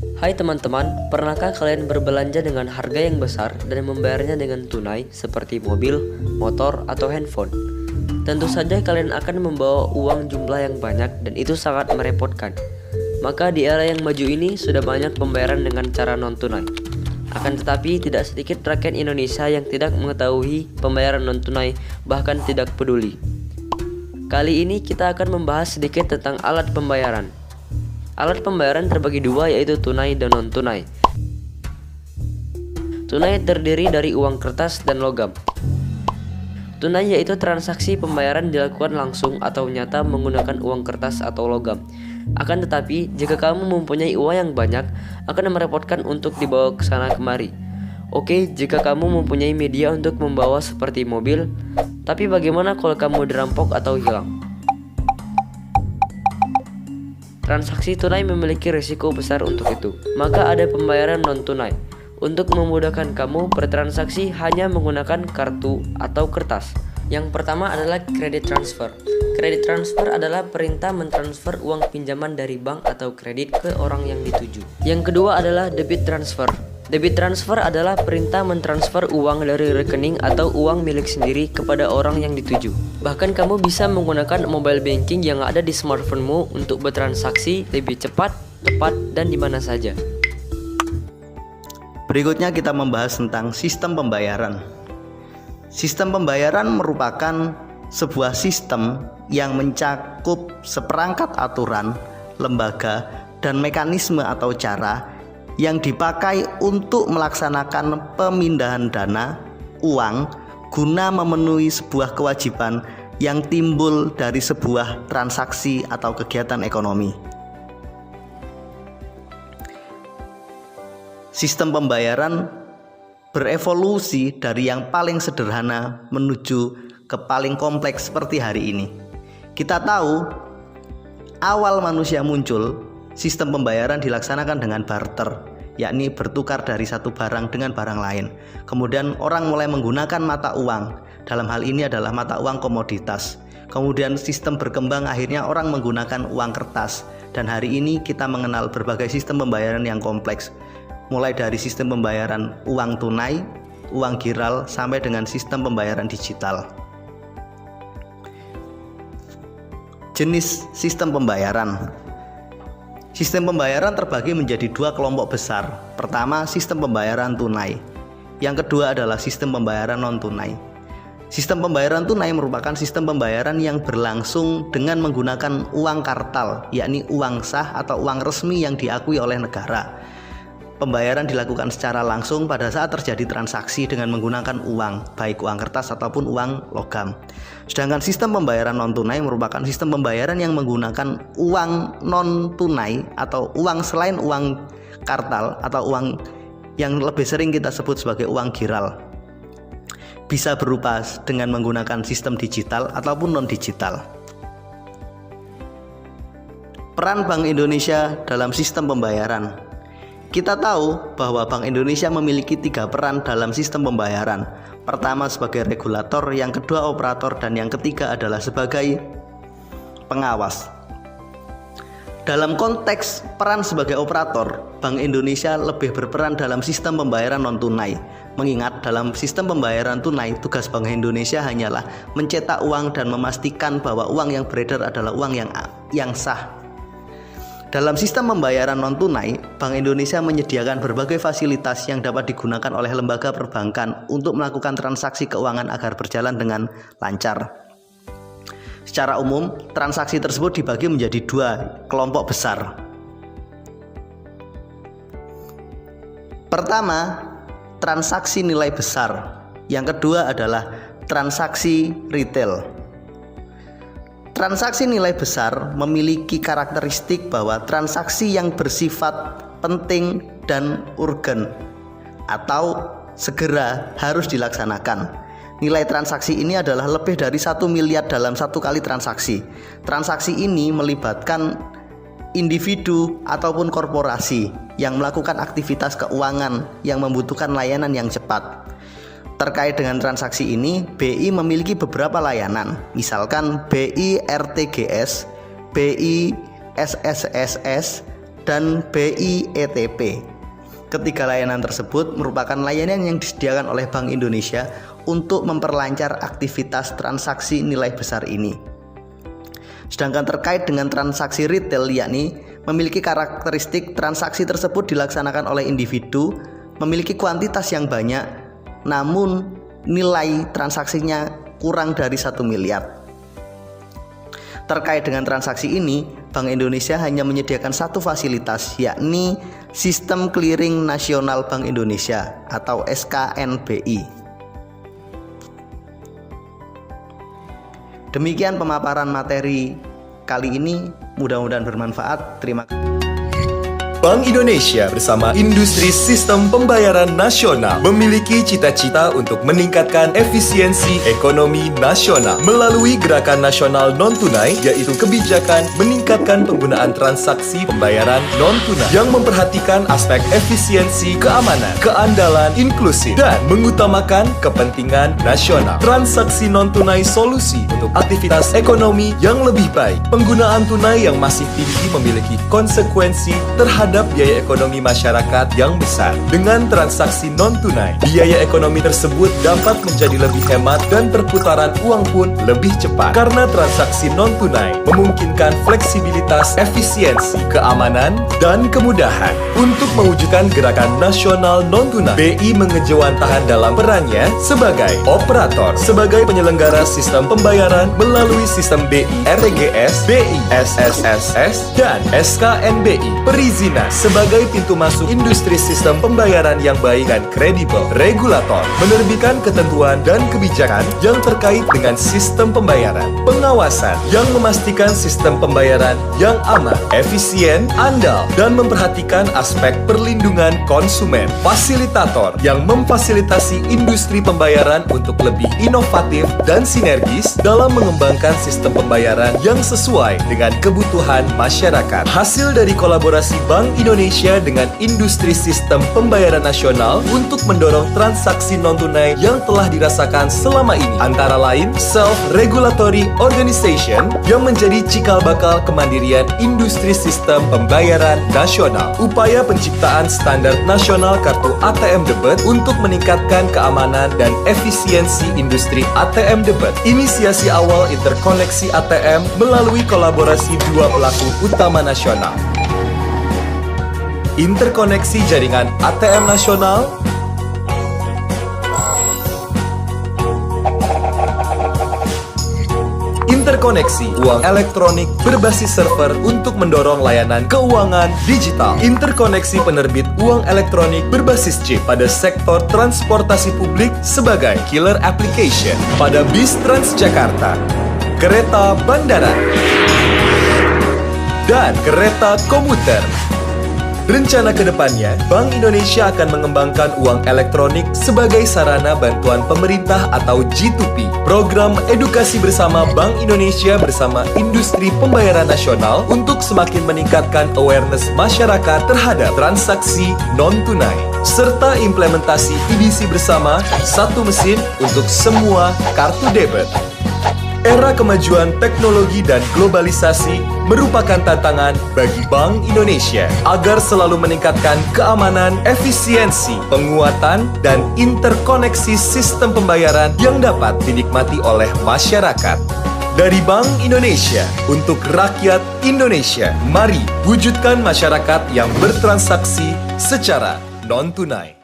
Hai teman-teman, pernahkah kalian berbelanja dengan harga yang besar dan membayarnya dengan tunai seperti mobil, motor, atau handphone? Tentu saja kalian akan membawa uang jumlah yang banyak dan itu sangat merepotkan. Maka di era yang maju ini sudah banyak pembayaran dengan cara non-tunai. Akan tetapi tidak sedikit rakyat Indonesia yang tidak mengetahui pembayaran non-tunai, bahkan tidak peduli. Kali ini kita akan membahas sedikit tentang alat pembayaran. Alat pembayaran terbagi dua, yaitu tunai dan non-tunai. Tunai terdiri dari uang kertas dan logam. Tunai yaitu transaksi pembayaran dilakukan langsung atau nyata menggunakan uang kertas atau logam. Akan tetapi, jika kamu mempunyai uang yang banyak, akan merepotkan untuk dibawa ke sana kemari. Oke, jika kamu mempunyai media untuk membawa seperti mobil, tapi bagaimana kalau kamu dirampok atau hilang? Transaksi tunai memiliki risiko besar untuk itu, maka ada pembayaran non-tunai. Untuk memudahkan kamu bertransaksi hanya menggunakan kartu atau kertas. Yang pertama adalah kredit transfer. Kredit transfer adalah perintah mentransfer uang pinjaman dari bank atau kredit ke orang yang dituju. Yang kedua adalah debit transfer. Debit transfer adalah perintah mentransfer uang dari rekening atau uang milik sendiri kepada orang yang dituju. Bahkan kamu bisa menggunakan mobile banking yang ada di smartphone-mu untuk bertransaksi lebih cepat, tepat, dan di mana saja. Berikutnya kita membahas tentang sistem pembayaran. Sistem pembayaran merupakan sebuah sistem yang mencakup seperangkat aturan, lembaga, dan mekanisme atau cara yang dipakai untuk melaksanakan pemindahan dana, uang, guna memenuhi sebuah kewajiban yang timbul dari sebuah transaksi atau kegiatan ekonomi. Sistem pembayaran berevolusi dari yang paling sederhana menuju ke paling kompleks seperti hari ini. Kita tahu, awal manusia muncul, sistem pembayaran dilaksanakan dengan barter, yakni bertukar dari satu barang dengan barang lain. Kemudian orang mulai menggunakan mata uang, dalam hal ini adalah mata uang komoditas. Kemudian sistem berkembang, akhirnya orang menggunakan uang kertas. Dan hari ini kita mengenal berbagai sistem pembayaran yang kompleks, mulai dari sistem pembayaran uang tunai, uang giral, sampai dengan sistem pembayaran digital. Jenis sistem pembayaran. Sistem pembayaran terbagi menjadi dua kelompok besar. Pertama, sistem pembayaran tunai. Yang kedua adalah sistem pembayaran non-tunai. Sistem pembayaran tunai merupakan sistem pembayaran yang berlangsung dengan menggunakan uang kartal, yakni uang sah atau uang resmi yang diakui oleh negara. Pembayaran dilakukan secara langsung pada saat terjadi transaksi dengan menggunakan uang, baik uang kertas ataupun uang logam. Sedangkan sistem pembayaran non-tunai merupakan sistem pembayaran yang menggunakan uang non-tunai atau uang selain uang kartal atau uang yang lebih sering kita sebut sebagai uang giral. Bisa berupa dengan menggunakan sistem digital ataupun non-digital. Peran Bank Indonesia dalam sistem pembayaran. Kita tahu bahwa Bank Indonesia memiliki 3 peran dalam sistem pembayaran. Pertama sebagai regulator, yang kedua operator, dan yang ketiga adalah sebagai pengawas. Dalam konteks peran sebagai operator, Bank Indonesia lebih berperan dalam sistem pembayaran non-tunai. Mengingat dalam sistem pembayaran tunai, tugas Bank Indonesia hanyalah mencetak uang dan memastikan bahwa uang yang beredar adalah uang yang sah. Dalam sistem pembayaran non-tunai, Bank Indonesia menyediakan berbagai fasilitas yang dapat digunakan oleh lembaga perbankan untuk melakukan transaksi keuangan agar berjalan dengan lancar. Secara umum, transaksi tersebut dibagi menjadi 2 kelompok besar. Pertama, transaksi nilai besar. Yang kedua adalah transaksi retail. Transaksi nilai besar memiliki karakteristik bahwa transaksi yang bersifat penting dan urgen atau segera harus dilaksanakan. Nilai transaksi ini adalah lebih dari 1 miliar dalam satu kali transaksi. Transaksi ini melibatkan individu ataupun korporasi yang melakukan aktivitas keuangan yang membutuhkan layanan yang cepat. Terkait dengan transaksi ini, BI memiliki beberapa layanan, misalkan BI RTGS, BI SSSS, dan BI ETP. Ketiga layanan tersebut merupakan layanan yang disediakan oleh Bank Indonesia untuk memperlancar aktivitas transaksi nilai besar ini. Sedangkan terkait dengan transaksi retail, yakni memiliki karakteristik transaksi tersebut dilaksanakan oleh individu, memiliki kuantitas yang banyak, namun nilai transaksinya kurang dari 1 miliar. Terkait dengan transaksi ini, Bank Indonesia hanya menyediakan satu fasilitas, yakni Sistem Clearing Nasional Bank Indonesia atau SKNBI. Demikian pemaparan materi kali ini, mudah-mudahan bermanfaat. Terima kasih. Bank Indonesia bersama Industri Sistem Pembayaran Nasional memiliki cita-cita untuk meningkatkan efisiensi ekonomi nasional melalui gerakan nasional non-tunai, yaitu kebijakan meningkatkan penggunaan transaksi pembayaran non-tunai yang memperhatikan aspek efisiensi, keamanan, keandalan, inklusif, dan mengutamakan kepentingan nasional. Transaksi non-tunai solusi untuk aktivitas ekonomi yang lebih baik. Penggunaan tunai yang masih tinggi memiliki konsekuensi terhadap biaya ekonomi masyarakat yang besar. Dengan transaksi non-tunai, biaya ekonomi tersebut dapat menjadi lebih hemat dan perputaran uang pun lebih cepat. Karena transaksi non-tunai memungkinkan fleksibilitas, efisiensi, keamanan, dan kemudahan. Untuk mewujudkan gerakan nasional non-tunai, BI mengejawantahan dalam perannya sebagai operator, sebagai penyelenggara sistem pembayaran melalui sistem BI RTGS, BI SSSS, dan SKNBI. Perizinan sebagai pintu masuk industri sistem pembayaran yang baik dan kredibel. Regulator menerbitkan ketentuan dan kebijakan yang terkait dengan sistem pembayaran. Pengawasan yang memastikan sistem pembayaran yang aman, efisien, andal, dan memperhatikan aspek perlindungan konsumen. Fasilitator yang memfasilitasi industri pembayaran untuk lebih inovatif dan sinergis dalam mengembangkan sistem pembayaran yang sesuai dengan kebutuhan masyarakat. Hasil dari kolaborasi Bank Indonesia dengan industri sistem pembayaran nasional untuk mendorong transaksi non-tunai yang telah dirasakan selama ini, antara lain Self-Regulatory Organization yang menjadi cikal bakal kemandirian industri sistem pembayaran nasional, upaya penciptaan standar nasional kartu ATM debit untuk meningkatkan keamanan dan efisiensi industri ATM debit, inisiasi awal interkoneksi ATM melalui kolaborasi dua pelaku utama nasional, interkoneksi jaringan ATM nasional, interkoneksi uang elektronik berbasis server untuk mendorong layanan keuangan digital, interkoneksi penerbit uang elektronik berbasis chip pada sektor transportasi publik sebagai killer application pada bis Transjakarta, kereta bandara, dan kereta komuter. Rencana ke depannya, Bank Indonesia akan mengembangkan uang elektronik sebagai sarana bantuan pemerintah atau G2P. Program edukasi bersama Bank Indonesia bersama industri pembayaran nasional untuk semakin meningkatkan awareness masyarakat terhadap transaksi non-tunai. Serta implementasi edisi bersama satu mesin untuk semua kartu debit. Era kemajuan teknologi dan globalisasi merupakan tantangan bagi Bank Indonesia agar selalu meningkatkan keamanan, efisiensi, penguatan, dan interkoneksi sistem pembayaran yang dapat dinikmati oleh masyarakat. Dari Bank Indonesia untuk rakyat Indonesia, mari wujudkan masyarakat yang bertransaksi secara non-tunai.